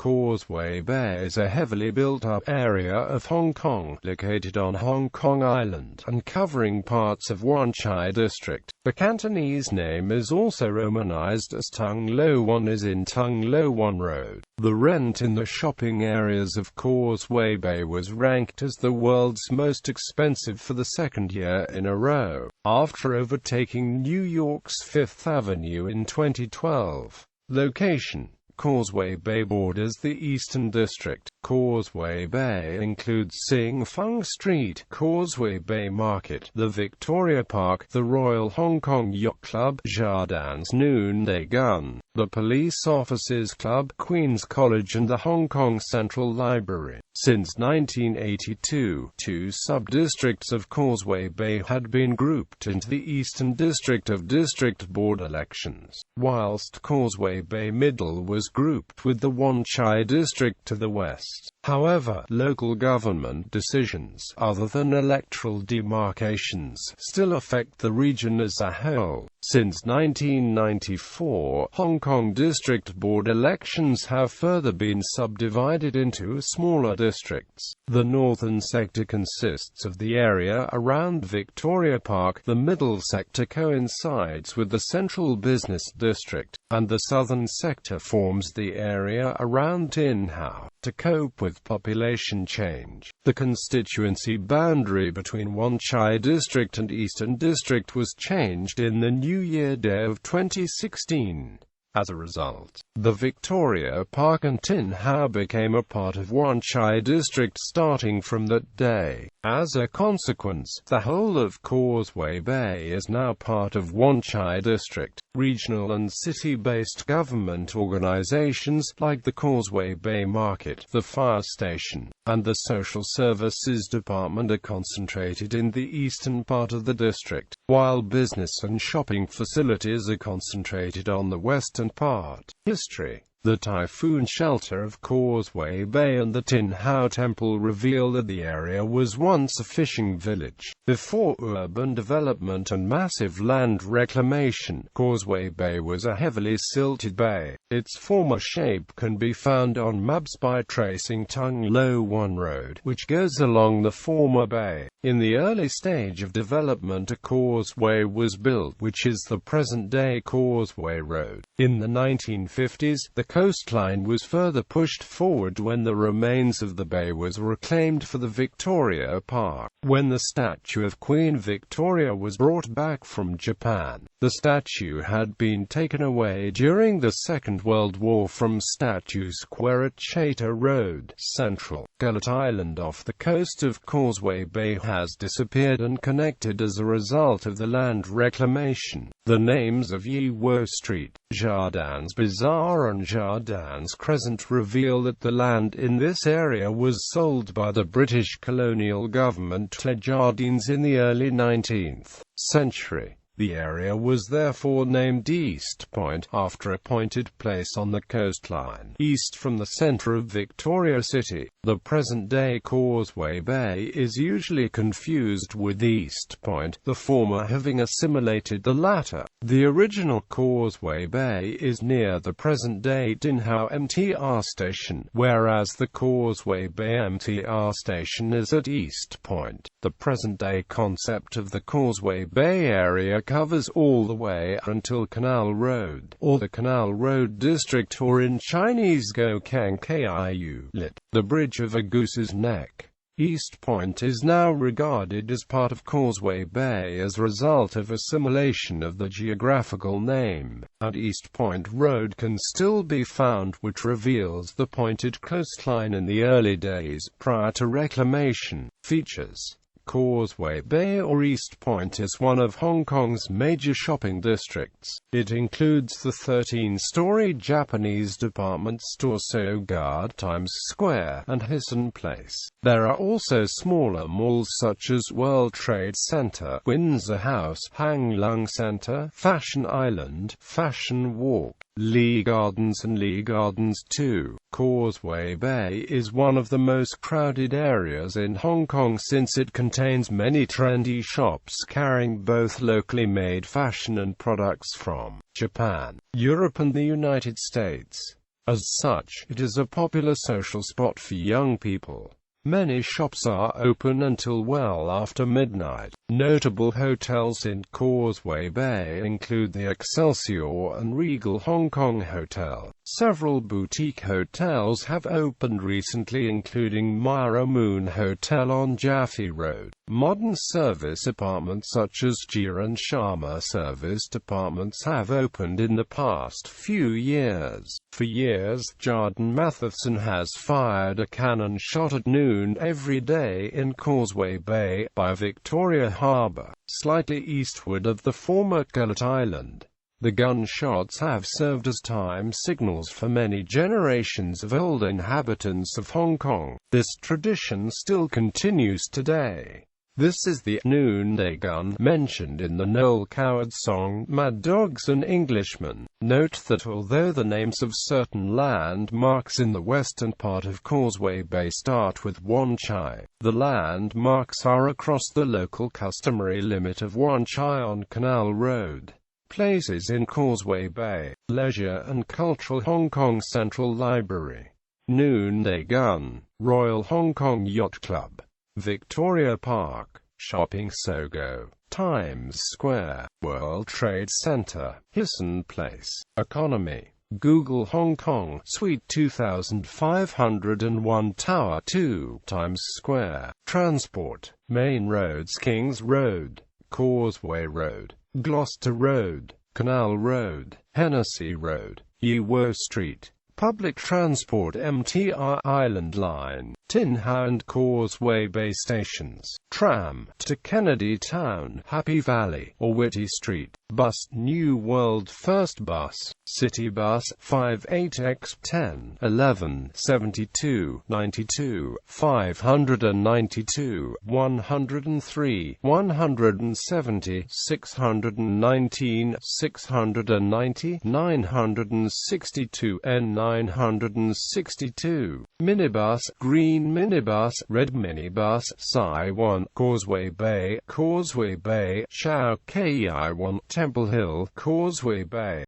Causeway Bay is a heavily built-up area of Hong Kong, located on Hong Kong Island, and covering parts of Wan Chai District. The Cantonese name is also romanized as Tung Lo Wan is in Tung Lo Wan Road. The rent in the shopping areas of Causeway Bay was ranked as the world's most expensive for the second year in a row, after overtaking New York's Fifth Avenue in 2012. Location: Causeway Bay borders the Eastern District. Causeway Bay includes Sing Fung Street, Causeway Bay Market, the Victoria Park, the Royal Hong Kong Yacht Club, Jardins Noonday Gun, the Police Officers Club, Queen's College and the Hong Kong Central Library. Since 1982, two sub-districts of Causeway Bay had been grouped into the Eastern District of District Board elections, whilst Causeway Bay Middle was grouped with the Wan Chai District to the west. However, local government decisions, other than electoral demarcations, still affect the region as a whole. Since 1994, Hong Kong District Board elections have further been subdivided into smaller districts. The northern sector consists of the area around Victoria Park, the middle sector coincides with the central business district, and the southern sector forms the area around Tin Hau. To cope with population change, the constituency boundary between Wan Chai District and Eastern District was changed in the New Year Day of 2016. As a result, the Victoria Park and Tin Hau became a part of Wan Chai District starting from that day. As a consequence, the whole of Causeway Bay is now part of Wan Chai District. Regional and city-based government organizations, like the Causeway Bay Market, the fire station, and the Social Services Department are concentrated in the eastern part of the district, while business and shopping facilities are concentrated on the western part. History: the typhoon shelter of Causeway Bay and the Tin Hau Temple reveal that the area was once a fishing village. Before urban development and massive land reclamation, Causeway Bay was a heavily silted bay. Its former shape can be found on maps by tracing Tung Lo Wan Road, which goes along the former bay. In the early stage of development, a causeway was built, which is the present-day Causeway Road. In the 1950s, the coastline was further pushed forward when the remains of the bay was reclaimed for the Victoria Park. When the statue of Queen Victoria was brought back from Japan, the statue had been taken away during the Second World War from Statue Square at Chater Road, Central. Gullet Island off the coast of Causeway Bay has disappeared and connected as a result of the land reclamation. The names of Ye Wo Street, Jardins Bazaar and Jardins Crescent reveal that the land in this area was sold by the British colonial government to Jardines in the early 19th century. The area was therefore named East Point, after a pointed place on the coastline, east from the centre of Victoria City. The present-day Causeway Bay is usually confused with East Point, the former having assimilated the latter. The original Causeway Bay is near the present-day Tin Hau MTR station, whereas the Causeway Bay MTR station is at East Point. The present-day concept of the Causeway Bay area covers all the way until Canal Road, or the Canal Road District, or in Chinese Go Kang Kiu, lit. The Bridge of a Goose's Neck. East Point is now regarded as part of Causeway Bay as a result of assimilation of the geographical name, and East Point Road can still be found, which reveals the pointed coastline in the early days, prior to reclamation. Features: Causeway Bay or East Point is one of Hong Kong's major shopping districts. It includes the 13-story Japanese department store So Guard, Times Square, and Hysan Place. There are also smaller malls such as World Trade Center, Windsor House, Hang Lung Center, Fashion Island, Fashion Walk, Lee Gardens and Lee Gardens 2. Causeway Bay is one of the most crowded areas in Hong Kong since it contains many trendy shops carrying both locally made fashion and products from Japan, Europe and the United States. As such, it is a popular social spot for young people. Many shops are open until well after midnight. Notable hotels in Causeway Bay include the Excelsior and Regal Hong Kong Hotel. Several boutique hotels have opened recently, including Myra Moon Hotel on Jaffe Road. Modern service apartments such as Jiran Sharma serviced apartments have opened in the past few years. For years, Jardin Matheson has fired a cannon shot at noon every day in Causeway Bay, by Victoria Harbour, slightly eastward of the former Kellett Island. The gunshots have served as time signals for many generations of old inhabitants of Hong Kong. This tradition still continues today. This is the noonday gun mentioned in the Noel Coward song Mad Dogs and Englishmen. Note that although the names of certain landmarks in the western part of Causeway Bay start with Wan Chai, the landmarks are across the local customary limit of Wan Chai on Canal Road. Places in Causeway Bay: Leisure and Cultural Hong Kong Central Library, Noonday Gun, Royal Hong Kong Yacht Club, Victoria Park, Shopping Sogo, Times Square, World Trade Center, Hysan Place. Economy: Google Hong Kong, Suite 2501 Tower 2, Times Square. Transport: Main roads: Kings Road, Causeway Road, Gloucester Road, Canal Road, Hennessy Road, Yewo Street. Public transport: MTR Island Line, Tin Hau and Causeway Bay stations. Tram to Kennedy Town, Happy Valley, or Whitty Street. Bus: New World First Bus, City Bus 58X10, 11, 72, 92, 592, 103, 170, 619, 690, 962, N962. Minibus: Green Minibus, Red Minibus, Sai1, Causeway Bay, Chao Kei1, Temple Hill, Causeway Bay.